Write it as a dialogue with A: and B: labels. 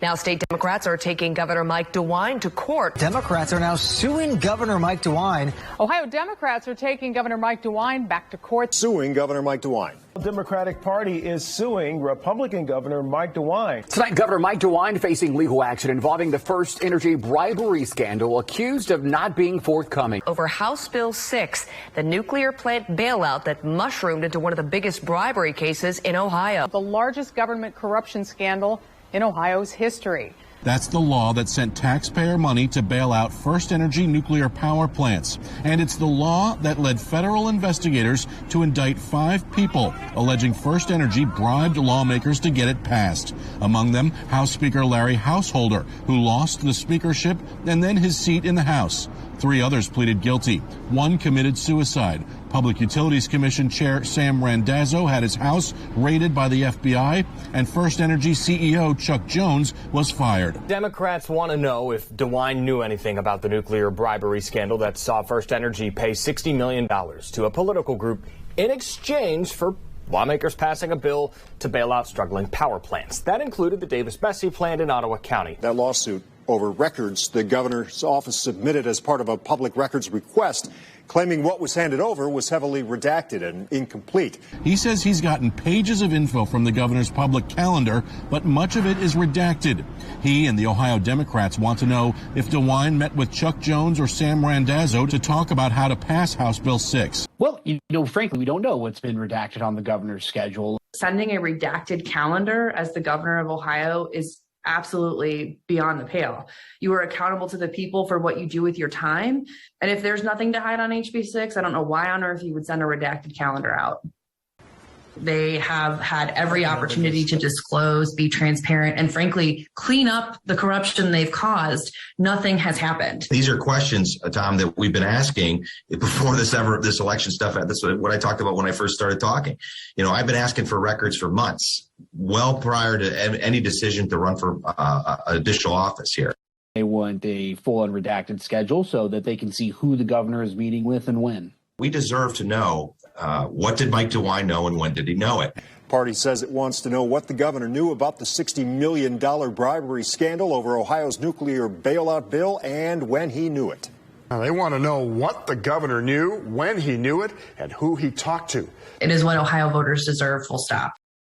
A: Now state Democrats are taking Governor Mike DeWine to court.
B: Democrats are now suing Governor Mike DeWine.
C: Ohio Democrats are taking Governor Mike DeWine back to court.
D: Suing Governor Mike DeWine.
E: The Democratic Party is suing Republican Governor Mike DeWine.
F: Tonight, Governor Mike DeWine facing legal action involving the First Energy bribery scandal, accused of not being forthcoming.
A: Over House Bill 6, the nuclear plant bailout that mushroomed into one of the biggest bribery cases in Ohio.
C: The largest government corruption scandal in Ohio's history.
G: That's the law that sent taxpayer money to bail out First Energy nuclear power plants. And it's the law that led federal investigators to indict 5 people alleging First Energy bribed lawmakers to get it passed. Among them, House Speaker Larry Householder, who lost the speakership and then his seat in the House. 3 others pleaded guilty. 1 committed suicide. Public Utilities Commission Chair Sam Randazzo had his house raided by the FBI, and First Energy CEO Chuck Jones was fired.
H: Democrats want to know if DeWine knew anything about the nuclear bribery scandal that saw First Energy pay $60 million to a political group in exchange for lawmakers passing a bill to bail out struggling power plants. That included the Davis-Besse plant in Ottawa County.
D: That lawsuit over records the governor's office submitted as part of a public records request, claiming what was handed over was heavily redacted and incomplete.
G: He says he's gotten pages of info from the governor's public calendar, but much of it is redacted. He and the Ohio Democrats want to know if DeWine met with Chuck Jones or Sam Randazzo to talk about how to pass House Bill 6.
I: Well, frankly, we don't know what's been redacted on the governor's schedule.
J: Sending a redacted calendar as the governor of Ohio is absolutely beyond the pale. You are accountable to the people for what you do with your time. And if there's nothing to hide on HB6, I don't know why on earth you would send a redacted calendar out. They have had every opportunity to disclose, be transparent, and frankly, clean up the corruption they've caused. Nothing has happened.
K: These are questions, Tom, that we've been asking before this election stuff. This is what I talked about when I first started talking. I've been asking for records for months, well prior to any decision to run for additional office here.
I: They want a full unredacted schedule so that they can see who the governor is meeting with and when.
K: We deserve to know what did Mike DeWine know and when did he know it.
D: Party says it wants to know what the governor knew about the $60 million bribery scandal over Ohio's nuclear bailout bill and when he knew it.
L: Now, they want to know what the governor knew, when he knew it, and who he talked to.
J: It is what Ohio voters deserve, full stop.